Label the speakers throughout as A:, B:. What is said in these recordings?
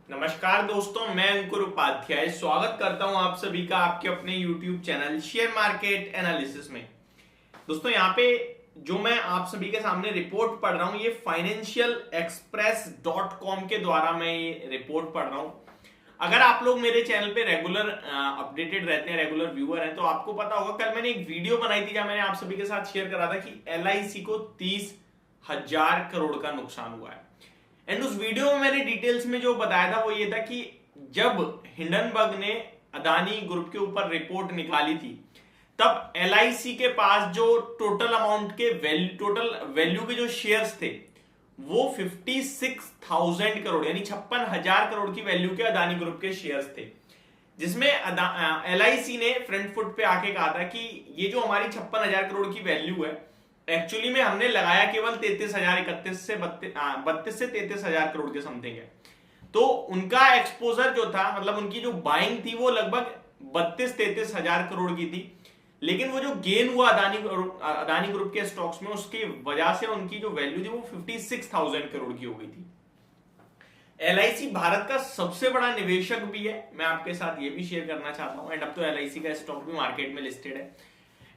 A: नमस्कार दोस्तों, मैं अंकुर उपाध्याय स्वागत करता हूं आप सभी का आपके अपने YouTube channel share market analysis में। दोस्तों यहाँ पे जो मैं आप सभी के सामने रिपोर्ट पढ़ रहा हूं ये financialexpress.com के द्वारा मैं ये रिपोर्ट पढ़ रहा हूं। अगर आप लोग मेरे चैनल पे रेगुलर अपडेटेड रहते हैं, रेगुलर व्यूअर हैं, तो आपको पता होगा कल मैंने एक वीडियो बनाई थी जहां मैंने आप सभी के साथ शेयर करा था कि LIC को 30,000 करोड़ का नुकसान हुआ है। एंड उस वीडियो में मैंने डिटेल्स में जो बताया था वो ये था कि जब हिंडनबर्ग ने अदानी ग्रुप के ऊपर रिपोर्ट निकाली थी तब LIC के पास जो टोटल अमाउंट के टोटल वैल्यू के जो शेयर्स थे वो 56,000 करोड़ यानी 56,000 करोड़ की वैल्यू के अदानी ग्रुप के शेयर्स थे, जिसमें LIC ने फ्रंट फुट पे आके कहा था कि ये जो हमारी 56,000 करोड़ की वैल्यू है एक्चुअली में हमने लगाया केवल 32,031 से 32 से 33,000 करोड़ के समथिंग है। तो उनका एक्सपोजर जो था, मतलब उनकी जो बाइंग थी वो लगभग 32-33,000 करोड़ की थी, लेकिन वो जो गेन हुआ अदानी ग्रुप के स्टॉक्स में उसकी वजह से उनकी जो वैल्यू थी वो 56,000 करोड़ की हो गई थी। LIC भारत का सबसे बड़ा निवेशक भी है, मैं आपके साथ ये भी शेयर करना चाहता हूं। एंड अब तो LIC का स्टॉक भी मार्केट में लिस्टेड है।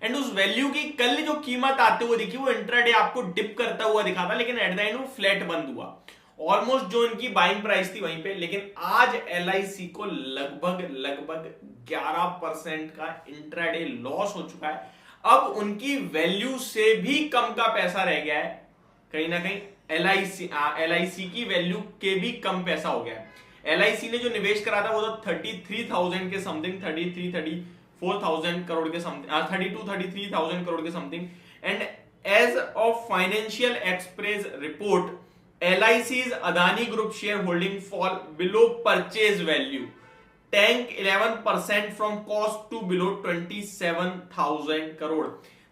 A: एंड उस वैल्यू की कल जो कीमत आते हुए दिखी वो इंट्राडे आपको डिप करता हुआ दिखा था, लेकिन एट द एंड वो फ्लैट बंद हुआ, ऑलमोस्ट जो इनकी बाइंग प्राइस थी वहीं पे। लेकिन आज LIC को लगभग 11% का इंट्राडे लॉस हो चुका है। अब उनकी वैल्यू से भी कम का पैसा रह गया है, कहीं ना कहीं LIC की वैल्यू के भी कम पैसा हो गया है। LIC ने जो निवेश करा था वो तो 33,000 के समथिंग, 34,000 करोड़ के समथिंग, 33,000 करोड़ के something. And as of Financial Express report LIC's Adani group share holding fall below purchase value, tank 11% from cost to below 27,000 crore.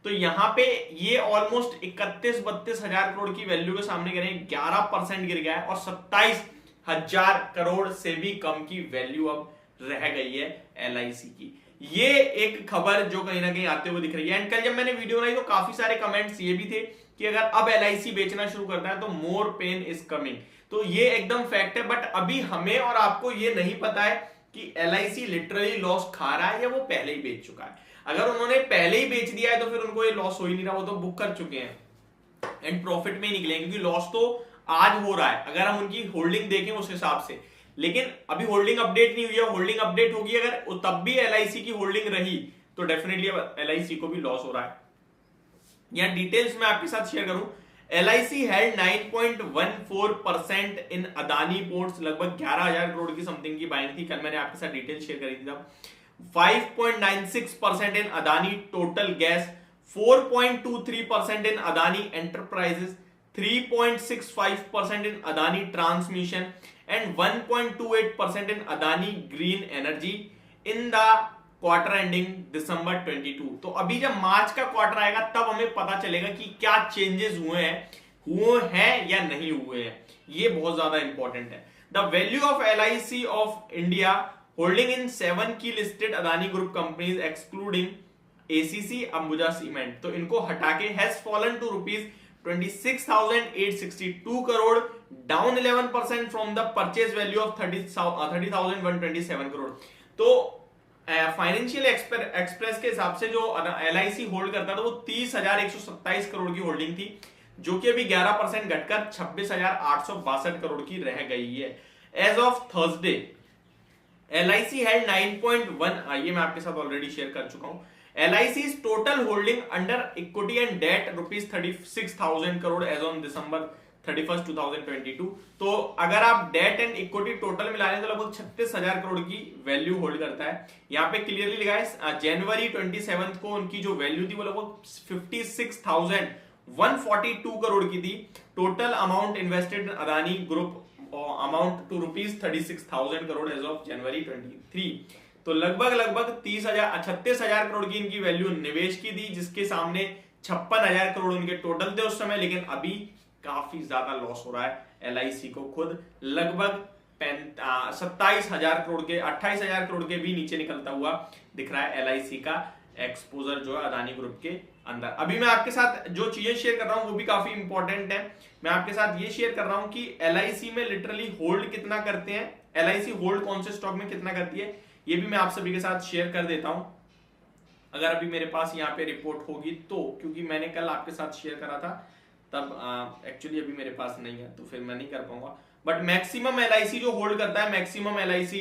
A: तो यहां पे ये ऑलमोस्ट 31-32 हजार करोड़ की वैल्यू के सामने करें 11% गिर गया है और 27,000 करोड़ से भी कम की वैल्यू अब रह गई है LIC की। ये एक खबर जो कहीं ना कहीं आते हुए दिख रही है। एंड कल जब मैंने वीडियो बनाई तो काफी सारे कमेंट्स ये भी थे कि अगर अब LIC बेचना शुरू करता है तो मोर पेन इज कमिंग। तो ये एकदम फैक्ट है, बट अभी हमें और आपको ये नहीं पता है कि LIC लिटरली लॉस खा रहा है या वो पहले ही बेच चुका है। अगर उन्होंने पहले ही बेच दिया है तो फिर उनको ये लॉस हो ही नहीं रहा, वो तो बुक कर चुके हैं एंड प्रॉफिट में ही निकले, क्योंकि लॉस तो आज हो रहा है अगर हम उनकी होल्डिंग देखें उस हिसाब से। लेकिन अभी होल्डिंग अपडेट नहीं हुई है, होल्डिंग अपडेट होगी अगर तब भी LIC की होल्डिंग रही तो डेफिनेटली LIC को भी लॉस हो रहा है। यहां डिटेल्स में आपके साथ शेयर करूं, LIC had 9.14% in Adani ports, लगभग 11,000 करोड़ की समथिंग की बाइंग थी। कल मैंने आपके साथ डिटेल शेयर करी थी तब। 5.96% in Adani Total Gas, 4.23% in Adani Enterprises, 3.65% in Adani Transmission and 1.28% in Adani Green Energy in the quarter ending December 22। तो अभी जब मार्च का क्वार्टर आएगा तब हमें पता चलेगा कि क्या चेंजेस हुए हैं या नहीं हुए हैं। ये बहुत ज्यादा इंपॉर्टेंट है। The value of LIC of India holding in 7 की listed Adani group companies excluding ACC Ambuja cement, तो इनको हटा के has fallen to rupees 26,862 crore, down 11% from the purchase value of 30,127 crore. तो फाइनेंशियल एक्सप्रेस के हिसाब से जो LIC होल्ड करता था वो 30,127 करोड़ की होल्डिंग थी, जो कि अभी 11% घटकर 26,862 करोड़ की रह गई है। As of Thursday LIC had 9.1, ये मैं आपके साथ ऑलरेडी शेयर कर चुका हूं। LIC's total holding under equity and debt rupees 36,000 crore as on December 31st 2022। तो अगर आप डेट एंड इक्विटी टोटल मिला लें तो लगभग 36,000 करोड़ की वैल्यू होल्ड करता है। यहाँ पे क्लियरली लिखा है जनवरी 27 को उनकी जो वैल्यू थी वो लगभग 56,142 करोड़ की थी। Total amount invested Adani group amount to rupees 36,000 crore as of January 23। तो लगभग 36,000 करोड़ की इनकी वैल्यू निवेश की थी, जिसके सामने 56,000 करोड़ उनके टोटल थे उस समय। लेकिन अभी काफी ज्यादा लॉस हो रहा है LIC को, खुद लगभग 27,000 करोड़ के 28,000 करोड़ के भी नीचे निकलता हुआ दिख रहा है LIC का एक्सपोजर जो है अदानी ग्रुप के अंदर। अभी मैं आपके साथ जो चीजें शेयर कर रहा हूं वो भी काफी इंपॉर्टेंट है। मैं आपके साथ ये शेयर कर रहा हूं कि LIC में लिटरली होल्ड कितना करते हैं LIC होल्ड कौन से स्टॉक में कितना करती है ये भी मैं आप सभी के साथ शेयर कर देता हूं, अगर अभी मेरे पास यहाँ पे रिपोर्ट होगी तो, क्योंकि मैंने कल आपके साथ शेयर करा था तब एक्चुअली अभी मेरे पास नहीं है तो फिर मैं नहीं कर पाऊंगा। बट मैक्सिमम LIC जो होल्ड करता है, मैक्सिमम LIC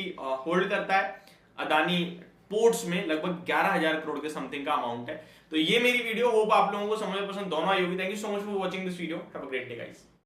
A: होल्ड करता है अदानी पोर्ट्स में लगभग 11,000 करोड़ के समथिंग का अमाउंट है। तो ये मेरी वीडियो, होप आप लोगों को समझ पसंद दोनों आई होगी। Thank you so much for watching this video, have a great day guys.